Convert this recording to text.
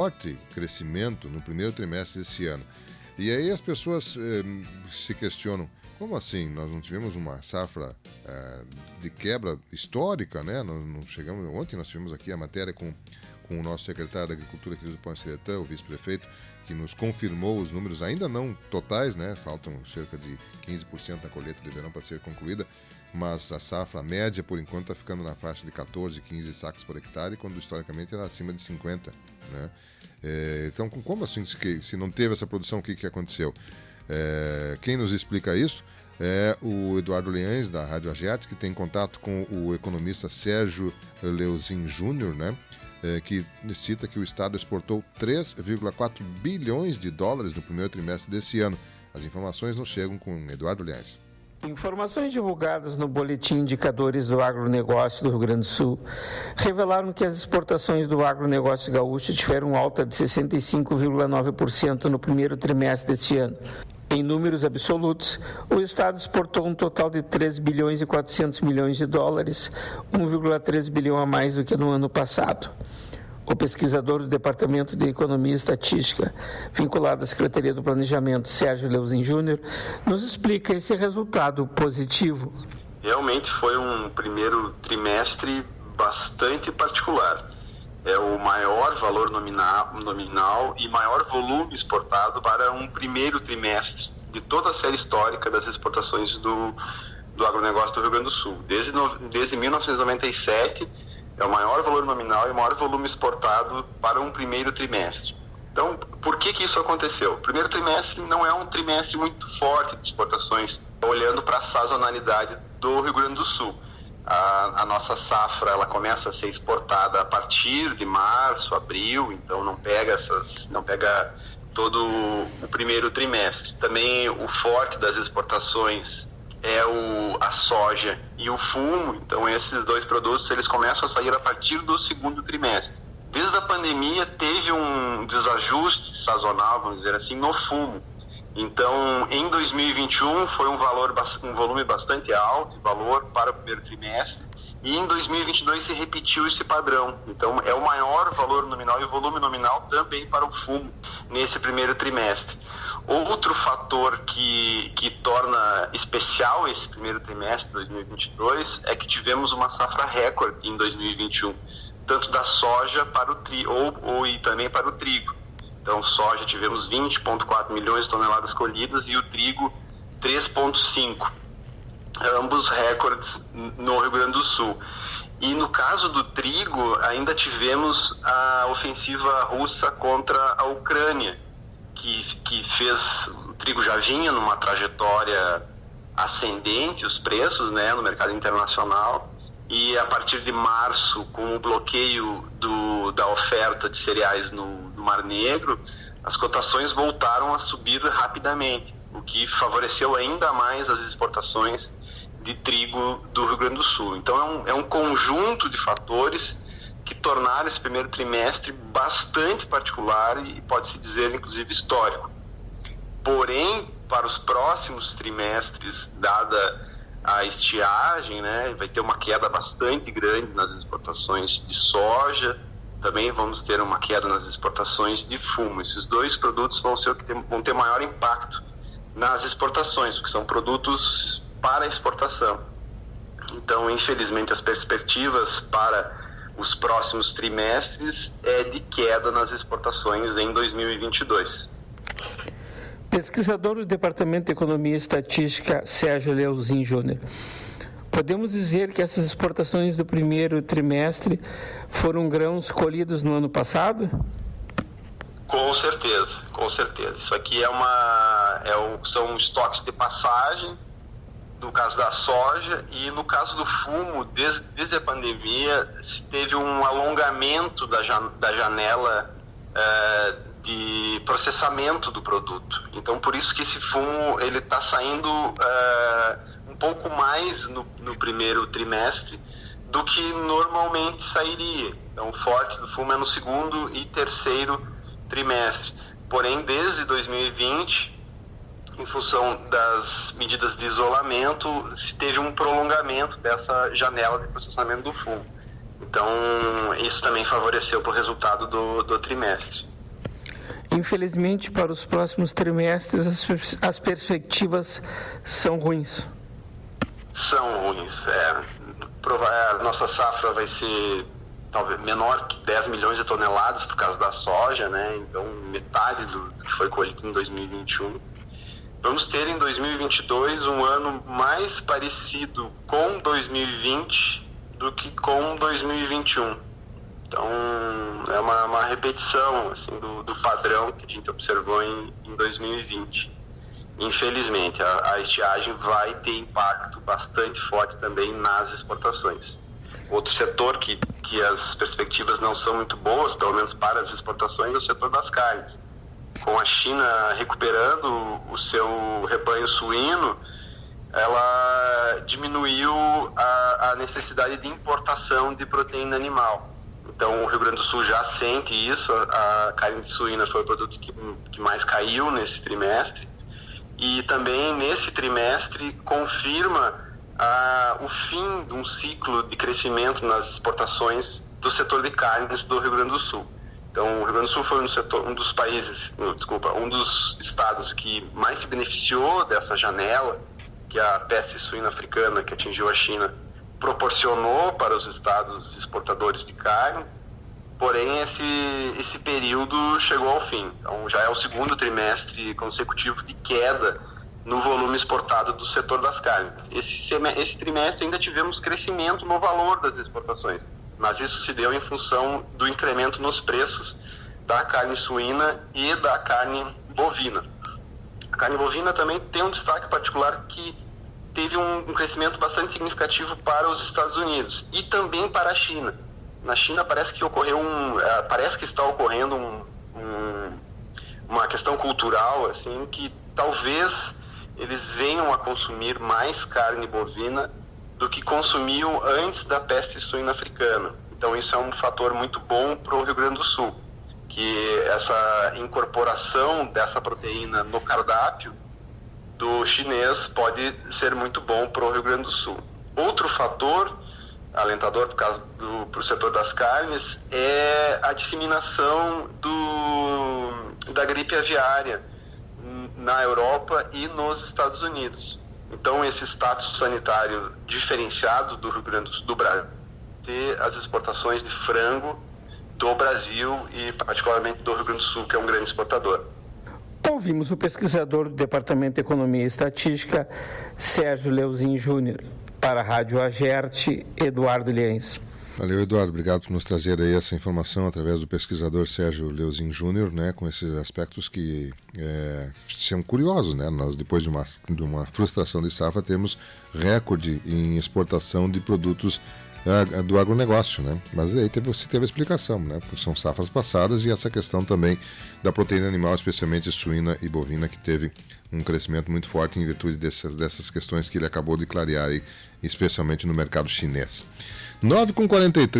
forte crescimento no primeiro trimestre desse ano. E aí as pessoas se questionam, como assim? Nós não tivemos uma safra de quebra histórica, né? Nós não chegamos, ontem nós tivemos aqui a matéria com o nosso secretário da Agricultura, querido Ponce Letã, o vice-prefeito, que nos confirmou os números ainda não totais, né? Faltam cerca de 15% da colheita de verão para ser concluída, mas a safra média, por enquanto, está ficando na faixa de 14, 15 sacos por hectare, quando historicamente era acima de 50, né? Então, como assim, se não teve essa produção, o que aconteceu? Quem nos explica isso é o Eduardo Leães, da Rádio Agiate, que tem contato com o economista Sérgio Leozin Júnior, né? Que cita que o Estado exportou 3,4 bilhões de dólares no primeiro trimestre desse ano. As informações nos chegam com Eduardo Leães. Informações divulgadas no Boletim Indicadores do Agronegócio do Rio Grande do Sul revelaram que as exportações do agronegócio gaúcho tiveram alta de 65,9% no primeiro trimestre deste ano. Em números absolutos, o Estado exportou um total de 3 bilhões e 400 milhões de dólares, 1,3 bilhão a mais do que no ano passado. O pesquisador do Departamento de Economia e Estatística, vinculado à Secretaria do Planejamento, Sérgio Leozin Júnior, nos explica esse resultado positivo. Realmente foi um primeiro trimestre bastante particular. É o maior valor nominal e maior volume exportado para um primeiro trimestre de toda a série histórica das exportações do agronegócio do Rio Grande do Sul. Desde 1997, é o maior valor nominal e o maior volume exportado para um primeiro trimestre. Então, por que isso aconteceu? O primeiro trimestre não é um trimestre muito forte de exportações, olhando para a sazonalidade do Rio Grande do Sul. A nossa safra ela começa a ser exportada a partir de março, abril, então não pega todo o primeiro trimestre. Também o forte das exportações é a soja e o fumo, então esses dois produtos eles começam a sair a partir do segundo trimestre. Desde a pandemia teve um desajuste sazonal, vamos dizer assim, no fumo. Então, em 2021 foi um volume bastante alto de valor para o primeiro trimestre, e em 2022 se repetiu esse padrão. Então, é o maior valor nominal e volume nominal também para o fumo nesse primeiro trimestre. Outro fator que torna especial esse primeiro trimestre de 2022 é que tivemos uma safra recorde em 2021, tanto da soja para o trigo e também para o trigo. Então, soja tivemos 20,4 milhões de toneladas colhidas e o trigo 3,5, ambos recordes no Rio Grande do Sul. E no caso do trigo, ainda tivemos a ofensiva russa contra a Ucrânia, que fez, o trigo já vinha numa trajetória ascendente, os preços, né, no mercado internacional, e a partir de março, com o bloqueio da oferta de cereais no Mar Negro, as cotações voltaram a subir rapidamente, o que favoreceu ainda mais as exportações de trigo do Rio Grande do Sul. Então é um conjunto de fatores que tornaram esse primeiro trimestre bastante particular e pode-se dizer, inclusive, histórico. Porém, para os próximos trimestres, dada a estiagem, né, vai ter uma queda bastante grande nas exportações de soja, também vamos ter uma queda nas exportações de fumo. Esses dois produtos vão ser vão ter maior impacto nas exportações, porque são produtos para exportação. Então, infelizmente, as perspectivas para os próximos trimestres é de queda nas exportações em 2022. Pesquisador do Departamento de Economia e Estatística, Sérgio Leozin Júnior. Podemos dizer que essas exportações do primeiro trimestre foram grãos colhidos no ano passado? Com certeza, com certeza. Isso aqui são estoques de passagem, no caso da soja, e no caso do fumo, desde a pandemia, se teve um alongamento da janela de processamento do produto. Então, por isso que esse fumo ele está saindo um pouco mais no primeiro trimestre do que normalmente sairia. Então, o forte do fumo é no segundo e terceiro trimestre. Porém, desde 2020, em função das medidas de isolamento, se teve um prolongamento dessa janela de processamento do fumo. Então, isso também favoreceu para o resultado do trimestre. Infelizmente, para os próximos trimestres, as perspectivas são ruins. São ruins. A nossa safra vai ser talvez menor que 10 milhões de toneladas por causa da soja, né? Então, metade do que foi colhido em 2021. Vamos ter em 2022 um ano mais parecido com 2020 do que com 2021. Então, é uma repetição assim, do padrão que a gente observou em 2020. Infelizmente, a estiagem vai ter impacto bastante forte também nas exportações. Outro setor que as perspectivas não são muito boas, pelo menos para as exportações, é o setor das carnes. Com a China recuperando o seu rebanho suíno, ela diminuiu a necessidade de importação de proteína animal. Então, o Rio Grande do Sul já sente isso. A carne de suína foi o produto que mais caiu nesse trimestre. E também, nesse trimestre, confirma o fim de um ciclo de crescimento nas exportações do setor de carnes do Rio Grande do Sul. Então, o Rio Grande do Sul foi um dos estados que mais se beneficiou dessa janela que a peste suína africana, que atingiu a China, proporcionou para os estados exportadores de carnes. Porém, esse período chegou ao fim. Então, já é o segundo trimestre consecutivo de queda no volume exportado do setor das carnes. Esse trimestre ainda tivemos crescimento no valor das exportações, mas isso se deu em função do incremento nos preços da carne suína e da carne bovina. A carne bovina também tem um destaque particular que teve um crescimento bastante significativo para os Estados Unidos e também para a China. Na China parece que está ocorrendo uma questão cultural, assim, que talvez eles venham a consumir mais carne bovina do que consumiam antes da peste suína africana. Então isso é um fator muito bom para o Rio Grande do Sul, que essa incorporação dessa proteína no cardápio do chinês pode ser muito bom para o Rio Grande do Sul. Outro fator alentador para o setor das carnes é a disseminação da gripe aviária na Europa e nos Estados Unidos. Então, esse status sanitário diferenciado do Rio Grande do Sul, do Brasil, ter as exportações de frango do Brasil e particularmente do Rio Grande do Sul, que é um grande exportador. Ouvimos o pesquisador do Departamento de Economia e Estatística, Sérgio Leuzin Júnior. Para a Rádio Agerte, Eduardo Liens. Valeu, Eduardo. Obrigado por nos trazer aí essa informação através do pesquisador Sérgio Leuzin Júnior, né, com esses aspectos que são curiosos, né? Nós, depois de uma frustração de safra, temos recorde em exportação de produtos do agronegócio, né? Mas aí se teve a explicação, né? São safras passadas e essa questão também da proteína animal, especialmente suína e bovina, que teve um crescimento muito forte em virtude dessas questões que ele acabou de clarear aí, especialmente no mercado chinês. 9h43.